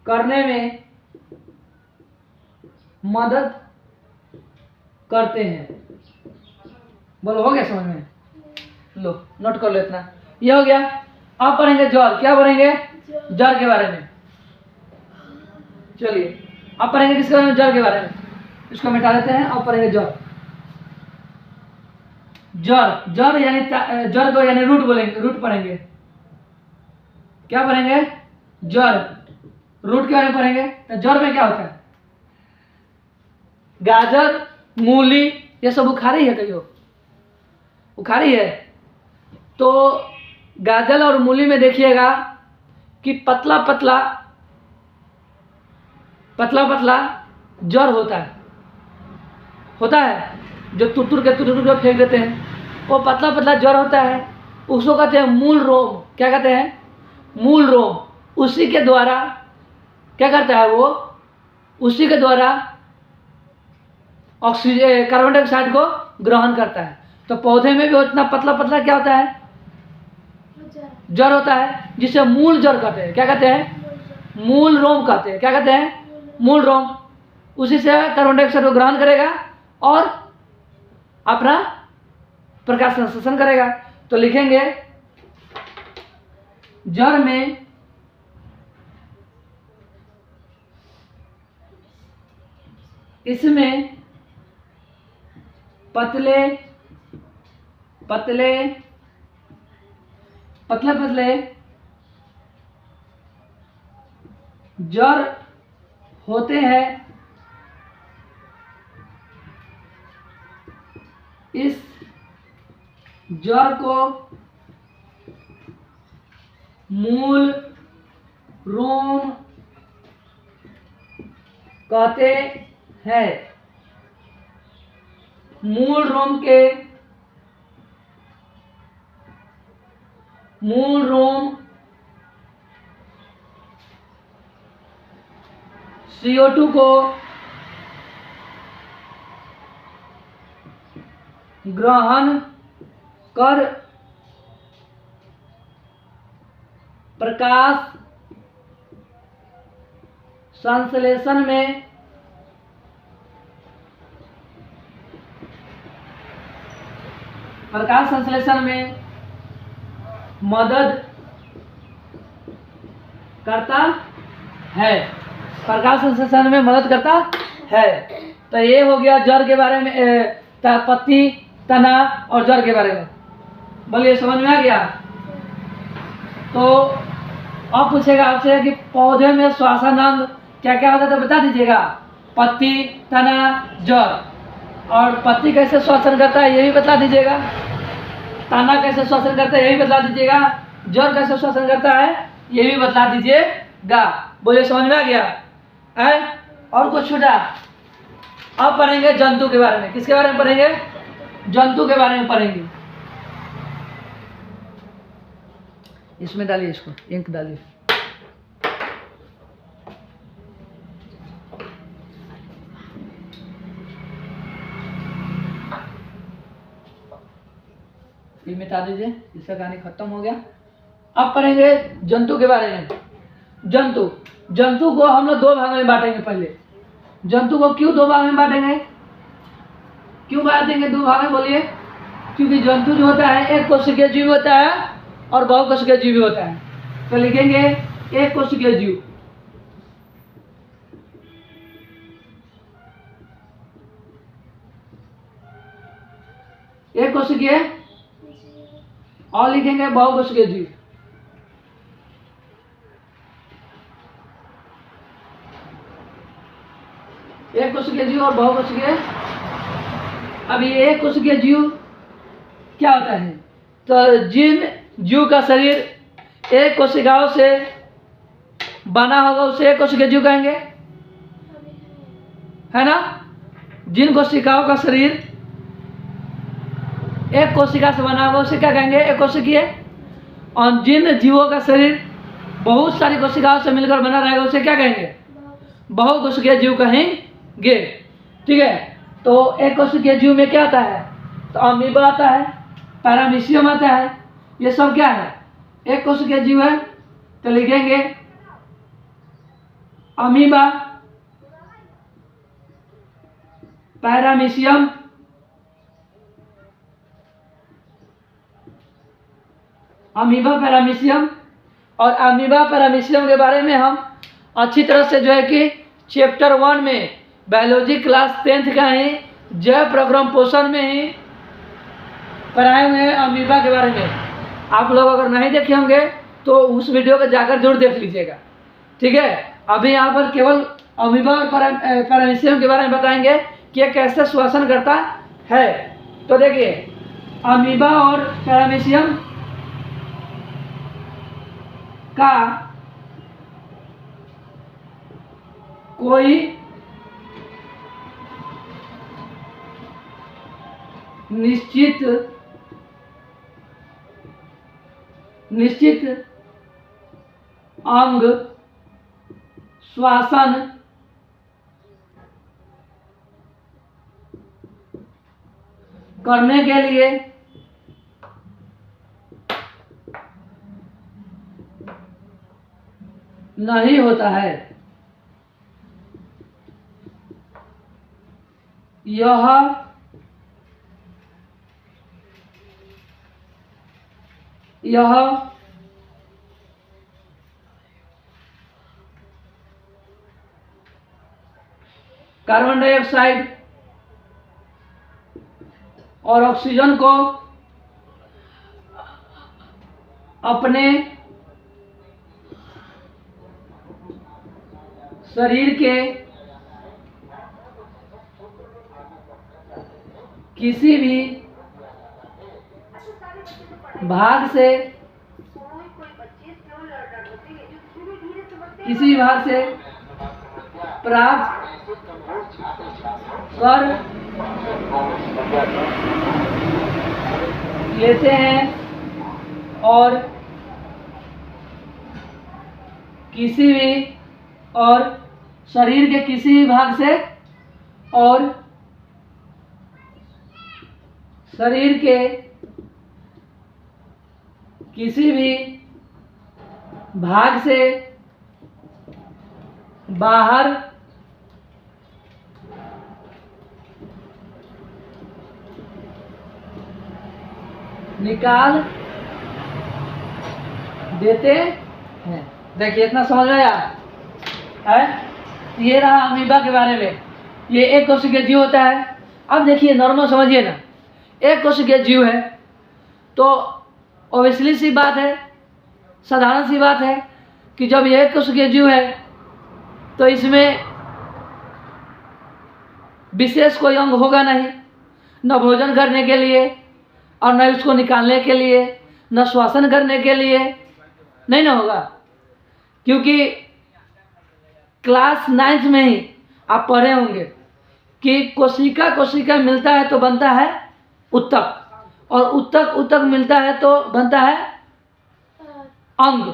करने में मदद करते हैं। बोलो, हो गया समझ में? लो नोट कर लो इतना, ये हो गया। अब पढ़ेंगे जल। क्या पढ़ेंगे? जल के बारे में। चलिए अब पढ़ेंगे किसके बारे में? जल के बारे में। इसको मिटा देते हैं। अब पढ़ेंगे जल। जल यानी जल को यानी रूट बोलेंगे, रूट पढ़ेंगे। क्या पढ़ेंगे? जल। रूट के बारे में पढ़ेंगे। तो जल में क्या होता है? गाजर, मूली, ये सब उखाड़ी है, कहियो उखाड़ी है। तो गाजर और मूली में देखिएगा कि पतला पतला जड़ होता है जो तुरतुर के फेंक देते हैं। वो पतला पतला जड़ होता है, उसको कहते हैं मूल रोम। क्या कहते हैं? मूल रोम। उसी के द्वारा क्या करता है वो? उसी के द्वारा ऑक्सीजन, कार्बन डाइऑक्साइड को ग्रहण करता है। तो पौधे में भी उतना पतला पतला क्या होता है? जड़ होता है, जिसे मूल जड़ कहते हैं। क्या कहते हैं? मूल रोम कहते हैं। क्या कहते हैं? मूल रोम। उसी से कार्बन डाइऑक्साइड को ग्रहण करेगा और अपना प्रकाश संश्लेषण करेगा। तो लिखेंगे जड़ में इसमें पतले जड़ होते हैं। इस जड़ को मूल रोम कहते हैं। मूल रोम CO2 को ग्रहण कर प्रकाश संश्लेषण में मदद करता है। प्रकाश संश्लेषण में मदद करता है। तो ये हो गया जड़ के बारे में, पत्ती, तना और जड़ के बारे में। बोलिए समझ में आ गया। तो अब पूछेगा आपसे कि पौधे में श्वासन अंग क्या क्या होता है, तो बता दीजिएगा। पत्ती, तना, जड़। और पत्ती कैसे श्वासन करता है ये भी बता दीजिएगा। तना कैसे श्वासन करता है ये भी बता दीजिएगा। जड़ कैसे श्वासन करता है ये भी बता दीजिएगा। बोलिए समझ में आ गया है। और कुछ छूटा? अब पढ़ेंगे जंतु के बारे में। किसके बारे में पढ़ेंगे? जंतु के बारे में पढ़ेंगे। इसमें डालिए, इसको इंक डालिए। ये मिटा दीजिए, इसका कहानी खत्म हो गया। अब पढ़ेंगे जंतु के बारे में। जंतु को हम लोग दो भागों में बांटेंगे। पहले जंतु को क्यों दो भागों में बांटेंगे, क्यों बांटेंगे दो भाग में? बोलिए। क्योंकि जंतु जो होता है एक कोशिकीय जीव होता है और बहुकोशिकीय जीव होता है। तो लिखेंगे एक कोशिकीय जीव, एक कोशिकीय, और लिखेंगे बहुकोशिकीय जीव। एक कोशिकीय जीव और बहुकोशिकीय। अब ये एक कोशिकीय जीव क्या होता है? तो जिन जीव का शरीर एक कोशिकाओं से बना होगा उसे एक कोशिकीय जीव कहेंगे, है ना। जिन कोशिकाओं का शरीर एक कोशिका से बना होगा उसे क्या कहेंगे? एक कोशिकीय। और जिन जीवों का शरीर बहुत सारी कोशिकाओं से मिलकर बना रहेगा उसे क्या कहेंगे? बहुकोशिकीय जीव कहेंगे। ठीक है। तो एक कोशिकीय जीव में क्या आता है? तो अमीबा आता है, पैरामीशियम आता है। ये सब क्या है? एक कोशिकीय जीव है। तो लिखेंगे अमीबा, पैरामीशियम, अमीबा पैरामीशियम। और अमीबा पैरामीशियम के बारे में हम अच्छी तरह से जो है कि चैप्टर 1 में बायोलॉजी क्लास 10th का ही जैव प्रक्रम पोषण में ही पढ़ाए हुए हैं अमीबा के बारे में। आप लोग अगर नहीं देखे होंगे तो उस वीडियो को जाकर जरूर देख लीजिएगा। ठीक है। अभी यहाँ पर केवल अमीबा और पैरामीशियम के बारे में बताएंगे कि ये कैसे श्वसन करता है। तो देखिए अमीबा और पैरामीशियम का कोई निश्चित अंग श्वसन करने के लिए नहीं होता है। यह कार्बन डाइऑक्साइड और ऑक्सीजन को अपने शरीर के किसी भी भाग से प्राप्त कर लेते हैं और शरीर के किसी भी भाग से और शरीर के किसी भी भाग से बाहर निकाल देते हैं। देखिए इतना समझ में आया है। ये रहा अमीबा के बारे में। ये एक कोशिकीय जीव होता है। अब देखिए नॉर्मल समझिए ना, एक कोशिकीय जीव है तो ऑब्वियसली सी बात है, साधारण सी बात है कि जब ये एक कोशिकीय जीव है तो इसमें विशेष कोई अंग होगा नहीं, न भोजन करने के लिए और न उसको निकालने के लिए, न श्वसन करने के लिए, नहीं ना होगा। क्योंकि क्लास 9th में ही आप पढ़े होंगे कि कोशिका कोशिका मिलता है तो बनता है उत्तक, और उत्तक उत्तक मिलता है तो बनता है अंग,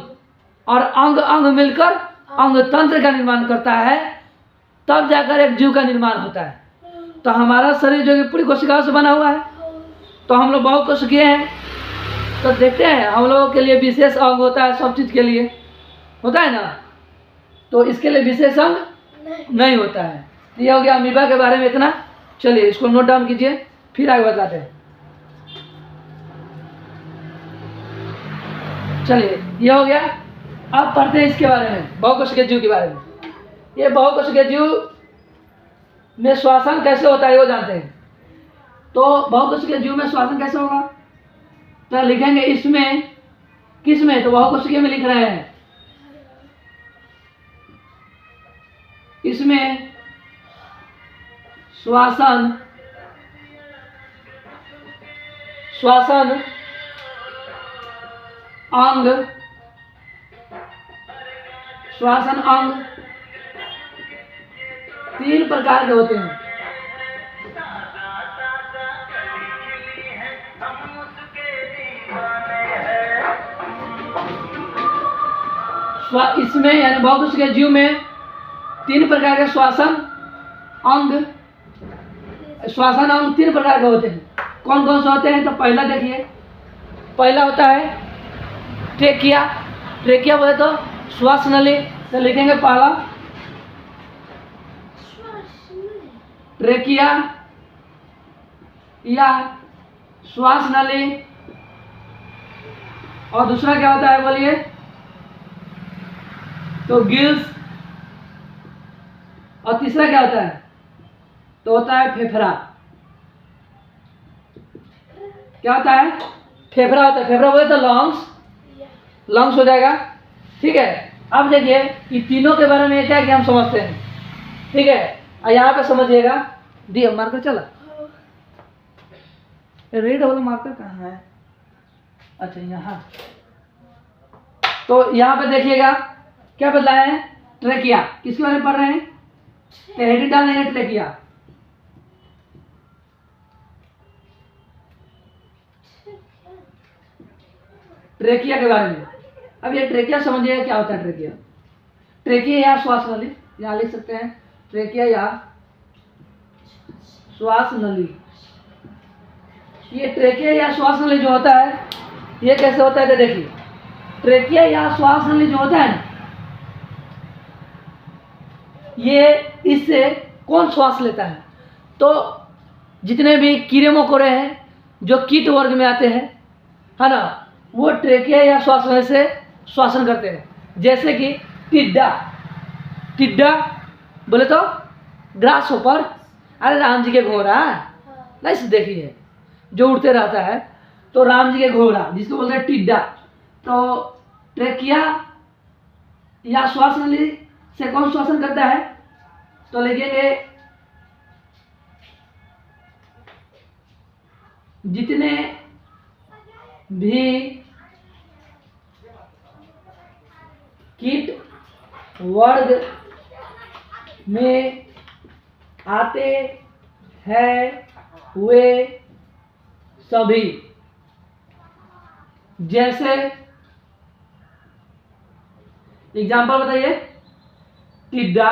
और अंग अंग मिलकर अंग तंत्र का निर्माण करता है, तब जाकर एक जीव का निर्माण होता है। तो हमारा शरीर जो कि पूरी कोशिकाओं से बना हुआ है, तो हम लोग बहुत कोशिकीय हैं। तो देखते हैं हम लोगों के लिए विशेष अंग होता है, सब चीज़ के लिए होता है ना, तो इसके लिए विशेष अंग नहीं होता है। ये हो गया अमीबा के बारे में इतना। चलिए इसको नोट डाउन कीजिए, फिर आगे बताते हैं। चलिए ये हो गया। अब पढ़ते हैं इसके बारे में, बहुकोशिकीय जीव के बारे में। ये बहुकोशिकीय जीव में श्वसन कैसे होता है वो जानते हैं। तो बहुकोशिकीय जीव में श्वसन कैसे होगा, तो लिखेंगे इसमें, किसमें, तो बहुकोशिकीय में लिख रहे हैं। इसमें श्वसन श्वसन अंग, श्वसन अंग 3 प्रकार के होते हैं। इसमें यानी बहुकोशिकीय जीव में 3 प्रकार के श्वसन अंग 3 प्रकार के होते हैं। कौन कौन से होते हैं, तो पहला देखिए, पहला होता है ट्रेकिया। ट्रेकिया बोले तो श्वास नली, तो लिखेंगे पहला ट्रेकिया या श्वास नली। और दूसरा क्या होता है बोलिए, तो गिल्स। और तीसरा क्या होता है, तो होता है फेफड़ा। क्या होता है, फेफड़ा होता है। फेफड़ा बोले तो लंग्स, लंग्स हो जाएगा। ठीक है। अब देखिए ये तीनों के बारे में क्या क्या हम समझते हैं। ठीक है, और यहाँ पे समझिएगा, दिए मार्कर चला, रेड वाला मार्कर कहाँ है, अच्छा यहाँ। तो यहाँ पे देखिएगा क्या बदला है, ट्रेकिया। किसके बारे में पढ़ रहे हैं, हेडिंग डाल रहे हैं ट्रेकिया। ट्रेकिया के बारे में। अब ये ट्रेकिया समझिए क्या होता है। ट्रेकिया, ट्रेकिया या श्वास नली, यहाँ लिख सकते हैं ट्रेकिया या श्वास नली। ये ट्रेकिया या श्वास नली जो होता है, ये कैसे होता है, तो देखिए ट्रेकिया या श्वास नली जो होता है ना, ये इससे कौन श्वास लेता है, तो जितने भी कीड़े मकोड़े हैं जो कीट वर्ग में आते हैं, है ना, वो ट्रेकिया या श्वास नली से श्वासन करते हैं। जैसे कि टिड्डा, टिड्डा बोले तो ग्रास ऊपर, अरे राम जी के घोड़ा नहीं, देखिए जो उड़ते रहता है, तो राम जी के घोड़ा जिसको बोलते हैं टिड्डा। तो ट्रेकिया या श्वास नली से कौन श्वासन करता है, तो लिखेंगे जितने भी कीट वर्ग में आते हैं वे सभी। जैसे एग्जाम्पल बताइए, टिड्डा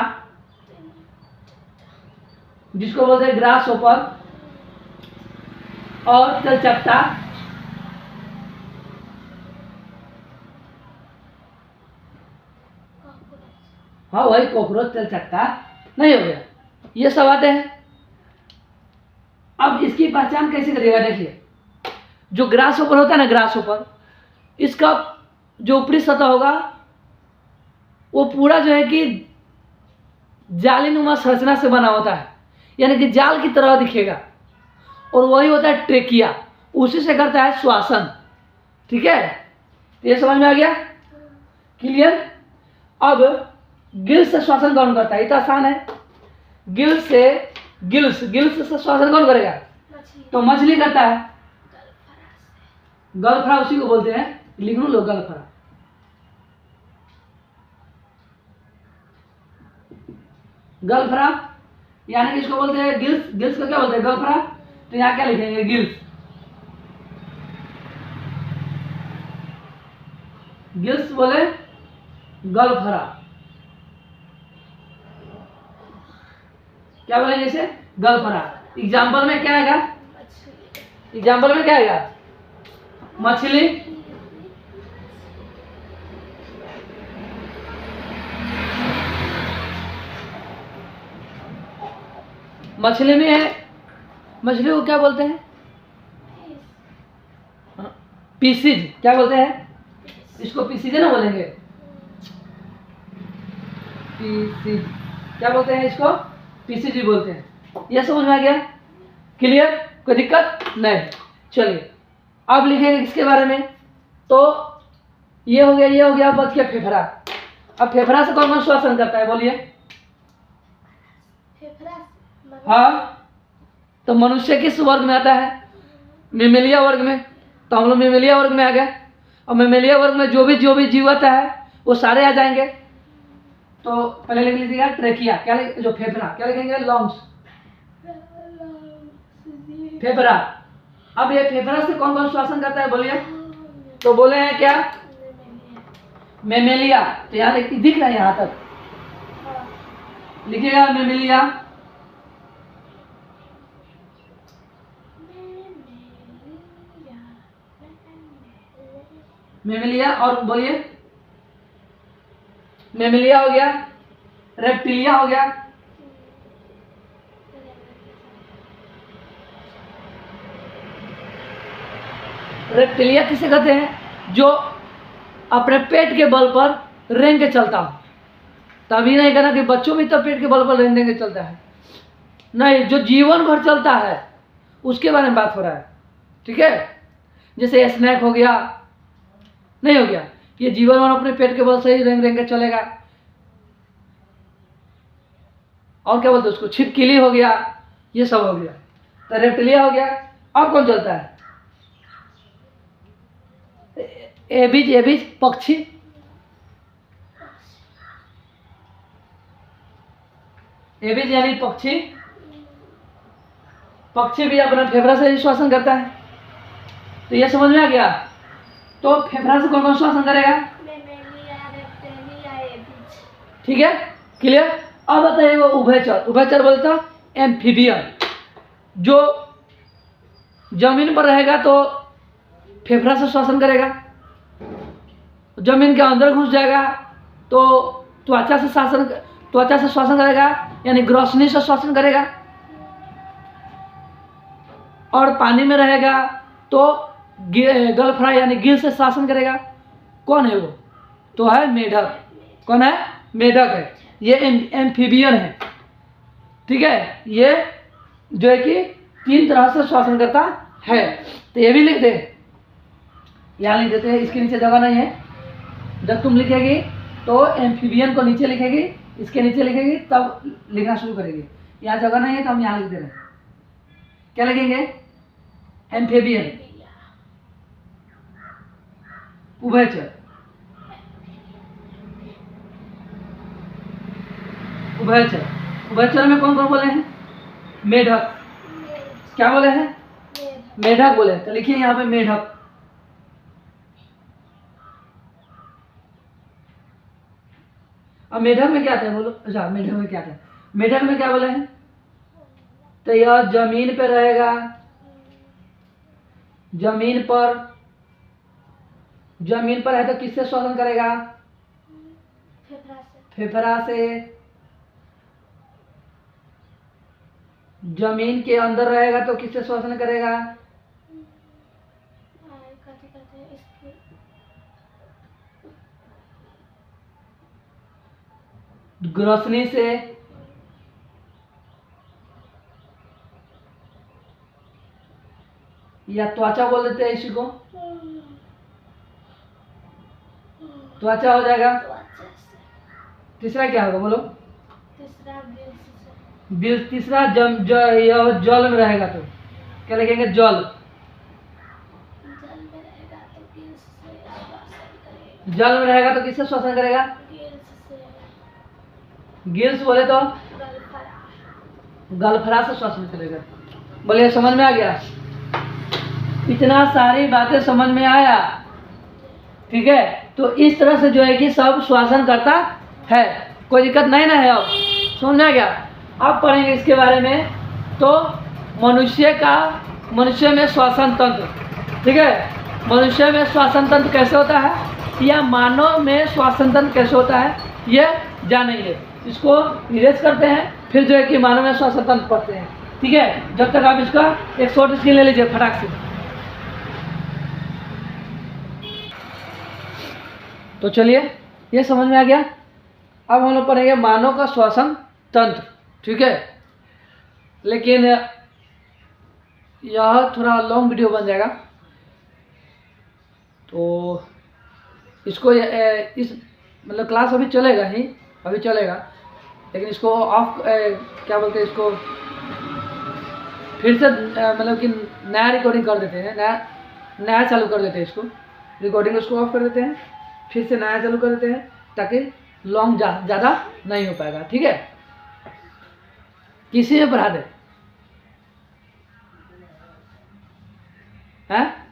जिसको बोलते हैं ग्रास ऊपर, और तलचट्टा, हाँ वही कॉकरोच, तलचट्टा नहीं हो गया, ये सब आते हैं। अब इसकी पहचान कैसे करिएगा, देखिए जो ग्रास ऊपर होता है ना, ग्रास ऊपर, इसका जो ऊपरी सतह होगा वो पूरा जो है कि जालीनुमा संरचना से बना होता है। यानी कि जाल की तरह दिखेगा, और वही होता है ट्रेकिया, उसी से करता है श्वासन। ठीक है, तो ये समझ में आ गया, क्लियर। अब गिल्स से श्वासन कौन करता है, ये तो आसान है। गिल्स से श्वासन कौन करेगा, तो मछली करता है। गलफरा उसी को बोलते हैं, लिख लो गलफरा। गलफरा यानी कि इसको बोलते हैं गिल्स, गिल्स को क्या बोलते हैं, गलफरा। तो यहाँ क्या लिखेंगे, गिल्स, गिल्स बोले गलफरा, क्या बोलेंगे इसे, गलफरा। एग्जाम्पल में क्या आएगा, एग्जाम्पल में क्या आएगा, मछली, मछली में है, मछली को क्या बोलते हैं, पीसीज, क्या बोलते हैं इसको, पीसीज ना बोलेंगे, पीसीज, क्या बोलते हैं इसको, पीसीजी बोलते हैं। यह समझ में आ गया, क्लियर, कोई दिक्कत नहीं। चलिए अब लिखेंगे किसके बारे में, तो ये हो गया, ये हो गया, बच गया फेफड़ा। अब फेफड़ा से कौन कौन श्वसन करता है, बोलिए। हाँ, तो मनुष्य किस वर्ग में आता है, मेमेलिया वर्ग में। तो हम लोग मेमेलिया वर्ग में आ गए, और मेमेलिया वर्ग में जो भी जीव आता है वो सारे आ जाएंगे। तो पहले लिख लीजिएगा ट्रेकिया, क्या जो फेफड़ा, क्या लिखेंगे, लंग्स, फेफड़ा। अब ये फेफड़ा से कौन कौन श्वसन करता है, बोलिए। तो बोले हैं क्या, मेमेलिया। तो यहाँ दिख रहा है, यहाँ तक लिखिएगा मेमेलिया, मेमेलिया। और बोलिए, मेमेलिया हो गया, रेप्टिलिया हो गया, रेप्टिलिया किसे कहते हैं, जो अपने पेट के बल पर रेंग के चलता हो। तभी नहीं कहना कि बच्चों भी तो पेट के बल पर रेंग के चलता है, नहीं, जो जीवन भर चलता है उसके बारे में बात हो रहा है। ठीक है, जैसे स्नैक हो गया, नहीं हो गया, ये जीवन भर अपने पेट के बल से ही रेंग के चलेगा। और क्या बोलते हैं उसको, छिपकली हो गया, ये सब हो गया। तो रेप्टिलिया हो गया। और कौन चलता है, एबिज, एबिज पक्षी, एबिज यानी पक्षी, पक्षी भी अपना फेफड़ा से ही श्वसन करता है। तो ये समझ में आ गया। तो फेफड़ा से कौन कौन श्वसन करेगा, ठीक है, क्लियर। अब बताइए वो उभयचर, उभयचर बोलता एम्फीबियन, जो जमीन पर रहेगा तो फेफड़ा से श्वसन करेगा, जमीन के अंदर घुस जाएगा तो त्वचा से श्वसन करेगा, यानी ग्रसनी से श्वसन करेगा। और पानी में रहेगा तो गलफ्राई यानी गिल से श्वसन करेगा। कौन है वो, तो है मेढक। कौन है, मेढक है, ये एम्फीबियन है। ठीक है, ये जो है कि 3 तरह से श्वसन करता है। तो ये भी लिख दे, यहाँ लिख देते हैं, इसके नीचे जगह नहीं है। जब तुम लिखेगी तो एम्फीबियन को नीचे लिखेगी, इसके नीचे लिखेगी, तब लिखना शुरू करेगी। यहाँ जगह नहीं है तो हम यहाँ लिख दे रहे हैं। क्या लिखेंगे, एम्फीबियन, उभयचर, उभयचर। उभयचर में कौन कौन बोले हैं, मेढक, क्या बोले हैं, मेढक बोले। तो लिखिए यहाँ पे मेढक। अब मेढक में क्या आता है, बोलो। अच्छा, मेढक में क्या आता है, मेढक में क्या बोले हैं, तो यह जमीन पे रहेगा, जमीन पर है तो किससे श्वसन करेगा, फेफड़ा से। जमीन के अंदर रहेगा तो किससे श्वसन करेगा, ग्रसनी से। या त्वचा बोल देते हैं इसी को, त्वचा हो जाएगा। तीसरा क्या होगा बोलो? तीसरा जल में रहेगा तो क्या लिखेंगे? जल। जल में रहेगा तो किससे श्वसन करेगा? गिल्स बोले तो गलफरा से श्वसन करेगा। बोलिए समझ में आ गया? इतना सारी बातें समझ में आया? ठीक है, तो इस तरह से जो है कि सब श्वसन करता है, कोई दिक्कत नहीं ना है। अब समझ में आ गया? अब पढ़ेंगे इसके बारे में। तो मनुष्य में श्वसन तंत्र, ठीक है, मनुष्य में श्वसन तंत्र कैसे होता है या मानव में श्वसन तंत्र कैसे होता है ये जानेंगे। इसको इरेज करते हैं, फिर जो है कि मानव में श्वसन तंत्र पढ़ते हैं। ठीक है, जब तक आप इसका एक शॉर्ट स्क्रीन ले लीजिए फटाक से। तो चलिए, ये समझ में आ गया। अब हम लोग पढ़ेंगे मानव का श्वसन तंत्र। ठीक है, लेकिन यह थोड़ा लॉन्ग वीडियो बन जाएगा, तो इसको इस मतलब क्लास अभी चलेगा ही, अभी चलेगा, लेकिन इसको ऑफ क्या बोलते हैं इसको, फिर से मतलब कि नया रिकॉर्डिंग कर देते हैं, नया चालू कर देते हैं इसको, रिकॉर्डिंग उसको ऑफ कर देते हैं, फिर से नया चालू कर देते हैं, ताकि लॉन्ग ज़्यादा नहीं हो पाएगा। ठीक है, किसी में पढ़ा दे हैं?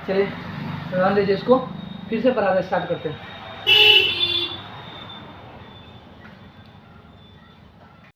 चलिए रहने दीजिए इसको, फिर से पढ़ाना स्टार्ट करते हैं।